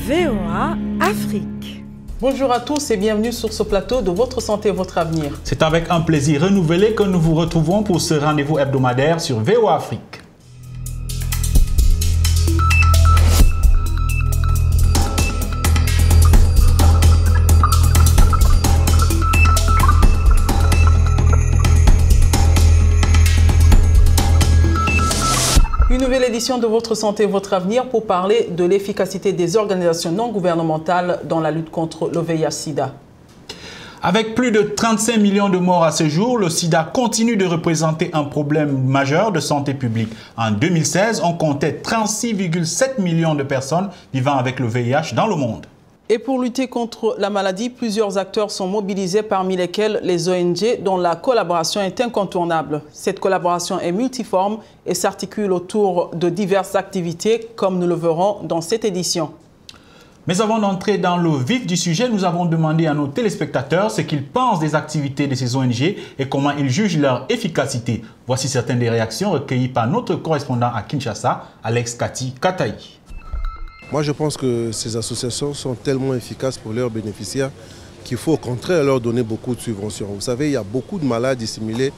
VOA Afrique. Bonjour à tous et bienvenue sur ce plateau de Votre Santé, Votre Avenir. C'est avec un plaisir renouvelé que nous vous retrouvons pour ce rendez-vous hebdomadaire sur VOA Afrique. Une nouvelle édition de Votre Santé, Votre Avenir pour parler de l'efficacité des organisations non gouvernementales dans la lutte contre le VIH-Sida. Avec plus de 35 millions de morts à ce jour, le sida continue de représenter un problème majeur de santé publique. En 2016, on comptait 36,7 millions de personnes vivant avec le VIH dans le monde. Et pour lutter contre la maladie, plusieurs acteurs sont mobilisés, parmi lesquels les ONG, dont la collaboration est incontournable. Cette collaboration est multiforme et s'articule autour de diverses activités, comme nous le verrons dans cette édition. Mais avant d'entrer dans le vif du sujet, nous avons demandé à nos téléspectateurs ce qu'ils pensent des activités de ces ONG et comment ils jugent leur efficacité. Voici certaines des réactions recueillies par notre correspondant à Kinshasa, Alex Kati Kataï. Moi, je pense que ces associations sont tellement efficaces pour leurs bénéficiaires qu'il faut au contraire leur donner beaucoup de subventions. Vous savez, il y a beaucoup de malades dissimulés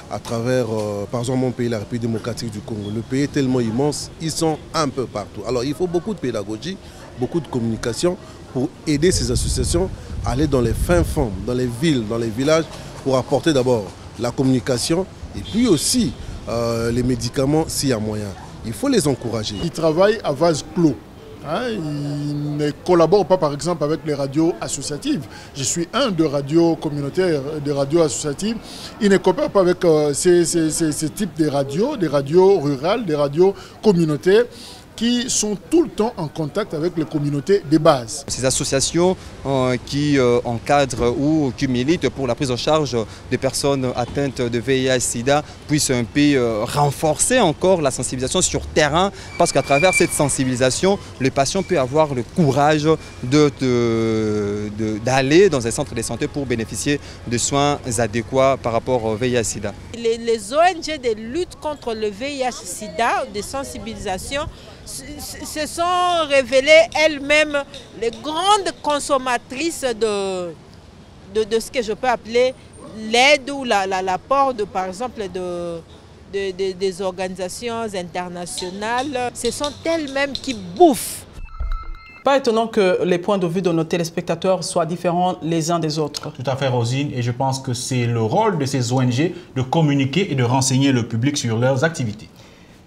à travers, par exemple, mon pays, la République démocratique du Congo. Le pays est tellement immense, ils sont un peu partout. Alors, il faut beaucoup de pédagogie, beaucoup de communication pour aider ces associations à aller dans les fins fonds, dans les villes, dans les villages, pour apporter d'abord la communication et puis aussi les médicaments s'il y a moyen. Il faut les encourager. Ils travaillent à vase clos. Ils ne collaborent pas par exemple avec les radios associatives. Je suis un de radios communautaires, des radios associatives. Ils ne coopèrent pas avec ces types de radios, des radios rurales, des radios communautaires qui sont tout le temps en contact avec les communautés de base. Ces associations qui encadrent ou qui militent pour la prise en charge des personnes atteintes de VIH-Sida puissent un peu renforcer encore la sensibilisation sur terrain, parce qu'à travers cette sensibilisation, le patient peut avoir le courage d'aller dans un centre de santé pour bénéficier de soins adéquats par rapport au VIH-Sida. Les ONG de lutte contre le VIH-Sida, de sensibilisation, se sont révélées elles-mêmes les grandes consommatrices de ce que je peux appeler l'aide ou l'apport par exemple des organisations internationales. Ce sont elles-mêmes qui bouffent. Pas étonnant que les points de vue de nos téléspectateurs soient différents les uns des autres. Tout à fait, Rosine, et je pense que c'est le rôle de ces ONG de communiquer et de renseigner le public sur leurs activités.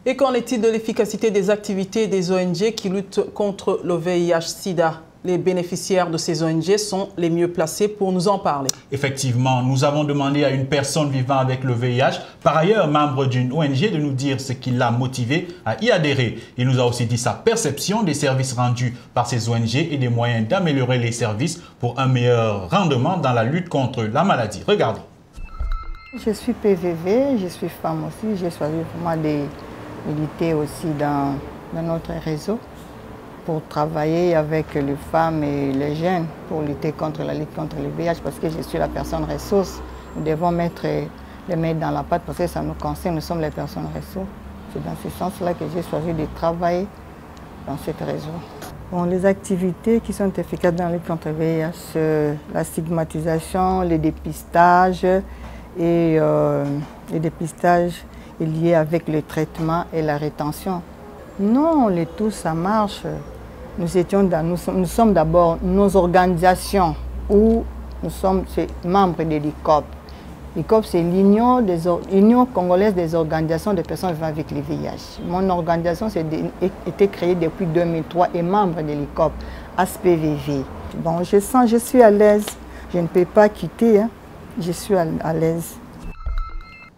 Et qu'en est-il de l'efficacité des activités des ONG qui luttent contre le VIH-Sida? Les bénéficiaires de ces ONG sont les mieux placés pour nous en parler. Effectivement, nous avons demandé à une personne vivant avec le VIH, par ailleurs membre d'une ONG, de nous dire ce qui l'a motivé à y adhérer. Il nous a aussi dit sa perception des services rendus par ces ONG et des moyens d'améliorer les services pour un meilleur rendement dans la lutte contre la maladie. Regardez. Je suis PVV, je suis femme aussi, j'ai choisi vraiment de militer aussi dans notre réseau pour travailler avec les femmes et les jeunes pour lutter contre la lutte contre le VIH, parce que je suis la personne ressource. Nous devons mettre les mains dans la pâte parce que ça nous concerne, nous sommes les personnes ressources. C'est dans ce sens-là que j'ai choisi de travailler dans cette réseau. Bon, les activités qui sont efficaces dans la lutte contre le VIH, la stigmatisation, le dépistage et les dépistages liés avec le traitement et la rétention. Non, les tout, ça marche. Nous sommes d'abord nos organisations où nous sommes membres de l'ICOP. L'ICOP, c'est l'Union congolaise des organisations de personnes vivant avec le VIH. Mon organisation a été créée depuis 2003 et membre de l'ICOP, ASPVV. Bon, je suis à l'aise. Je ne peux pas quitter. Je suis à l'aise.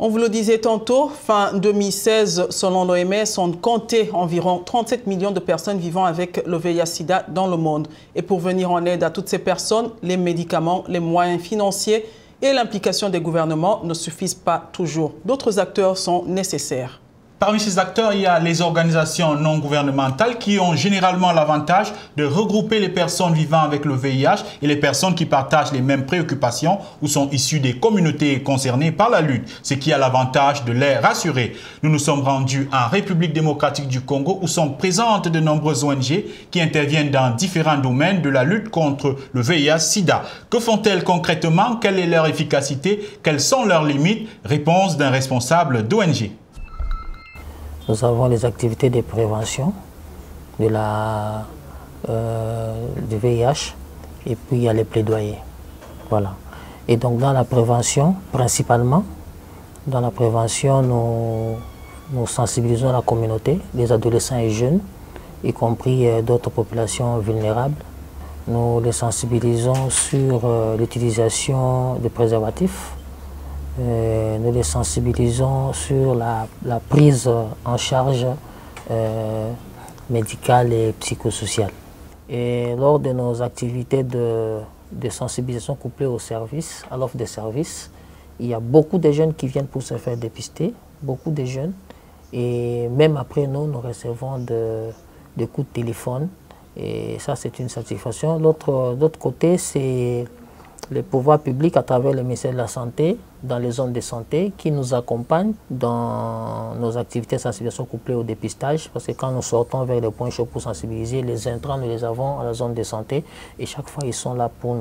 On vous le disait tantôt, fin 2016, selon l'OMS, on comptait environ 37 millions de personnes vivant avec le VIH-Sida dans le monde. Et pour venir en aide à toutes ces personnes, les médicaments, les moyens financiers et l'implication des gouvernements ne suffisent pas toujours. D'autres acteurs sont nécessaires. Parmi ces acteurs, il y a les organisations non gouvernementales qui ont généralement l'avantage de regrouper les personnes vivant avec le VIH et les personnes qui partagent les mêmes préoccupations ou sont issues des communautés concernées par la lutte, ce qui a l'avantage de les rassurer. Nous nous sommes rendus en République démocratique du Congo où sont présentes de nombreuses ONG qui interviennent dans différents domaines de la lutte contre le VIH-Sida. Que font-elles concrètement? Quelle est leur efficacité? Quelles sont leurs limites? Réponse d'un responsable d'ONG. Nous avons les activités de prévention du VIH et puis il y a les plaidoyers. Voilà. Et donc dans la prévention, principalement, dans la prévention, nous sensibilisons la communauté, les adolescents et jeunes, y compris d'autres populations vulnérables. Nous les sensibilisons sur l'utilisation de préservatifs. Nous les sensibilisons sur la prise en charge médicale et psychosociale. Et lors de nos activités de sensibilisation couplées au service, à l'offre de services, il y a beaucoup de jeunes qui viennent pour se faire dépister, beaucoup de jeunes. Et même après nous recevons des coups de téléphone. Et ça, c'est une satisfaction. L'autre côté, c'est les pouvoirs publics à travers le ministère de la Santé, dans les zones de santé, qui nous accompagnent dans nos activités de sensibilisation couplées au dépistage. Parce que quand nous sortons vers les points chauds pour sensibiliser, les intrants, nous les avons à la zone de santé. Et chaque fois, ils sont là pour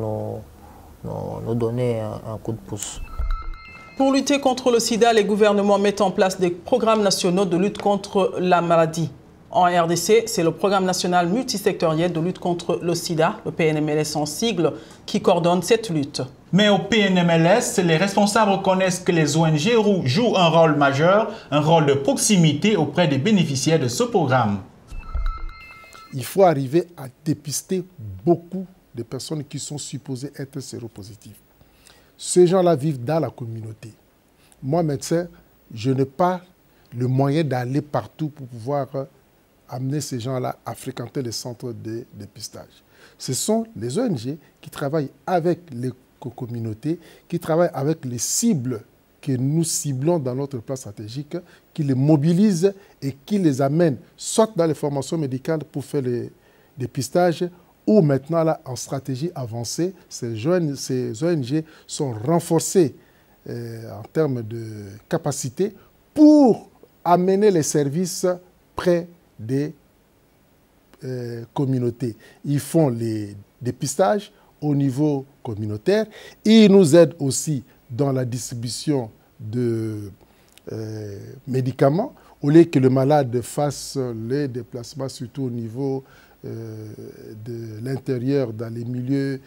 nous donner un coup de pouce. Pour lutter contre le sida, les gouvernements mettent en place des programmes nationaux de lutte contre la maladie. En RDC, c'est le programme national multisectoriel de lutte contre le sida, le PNMLS en sigle, qui coordonne cette lutte. Mais au PNMLS, les responsables reconnaissent que les ONG jouent un rôle majeur, un rôle de proximité auprès des bénéficiaires de ce programme. Il faut arriver à dépister beaucoup de personnes qui sont supposées être séropositives. Ces gens-là vivent dans la communauté. Moi, médecin, je n'ai pas le moyen d'aller partout pour pouvoir amener ces gens-là à fréquenter les centres de dépistage. Ce sont les ONG qui travaillent avec les communautés, qui travaillent avec les cibles que nous ciblons dans notre plan stratégique, qui les mobilisent et qui les amènent soit dans les formations médicales pour faire les dépistages, ou maintenant là, en stratégie avancée, ces ONG sont renforcées en termes de capacité pour amener les services près des communautés. Ils font les dépistages au niveau communautaire. Ils nous aident aussi dans la distribution de médicaments, au lieu que le malade fasse les déplacements, surtout au niveau de l'intérieur, dans les milieux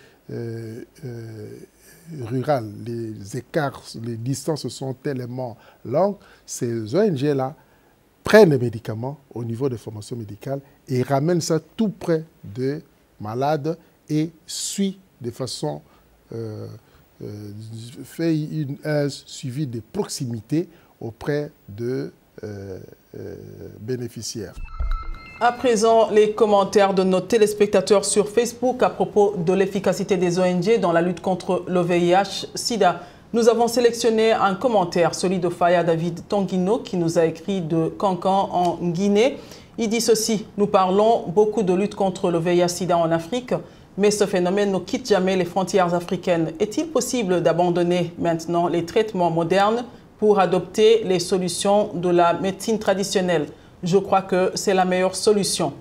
ruraux. Les écarts, les distances sont tellement longues. Ces ONG-là prennent les médicaments au niveau des formations médicales et ramènent ça tout près des malades et suivent de façon fait un suivi de proximité auprès de bénéficiaires. À présent, les commentaires de nos téléspectateurs sur Facebook à propos de l'efficacité des ONG dans la lutte contre le VIH-Sida. Nous avons sélectionné un commentaire, celui de Faya David Tonguino, qui nous a écrit de Cancan en Guinée. Il dit ceci: nous parlons beaucoup de lutte contre le VIH-Sida en Afrique, mais ce phénomène ne quitte jamais les frontières africaines. Est-il possible d'abandonner maintenant les traitements modernes pour adopter les solutions de la médecine traditionnelle? Je crois que c'est la meilleure solution.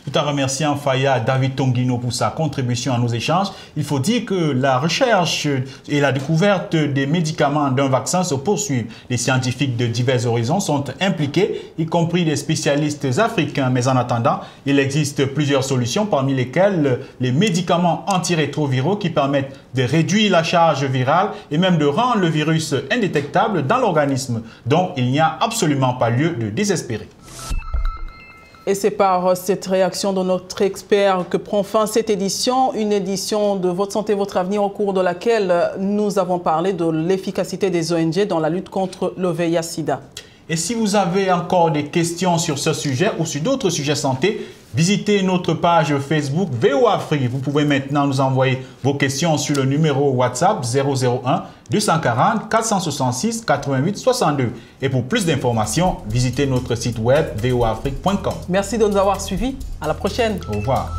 Tout en remerciant Faya David Tonguino pour sa contribution à nos échanges, il faut dire que la recherche et la découverte des médicaments d'un vaccin se poursuivent. Les scientifiques de divers horizons sont impliqués, y compris des spécialistes africains. Mais en attendant, il existe plusieurs solutions, parmi lesquelles les médicaments antirétroviraux qui permettent de réduire la charge virale et même de rendre le virus indétectable dans l'organisme. Donc, il n'y a absolument pas lieu de désespérer. Et c'est par cette réaction de notre expert que prend fin cette édition, une édition de Votre Santé, Votre Avenir, au cours de laquelle nous avons parlé de l'efficacité des ONG dans la lutte contre le VIH-Sida. Et si vous avez encore des questions sur ce sujet ou sur d'autres sujets santé, Visitez notre page Facebook VOA Afrique. Vous pouvez maintenant nous envoyer vos questions sur le numéro WhatsApp 001 240 466 88 62. Et pour plus d'informations, visitez notre site web voaafrique.com. Merci de nous avoir suivis. À la prochaine. Au revoir.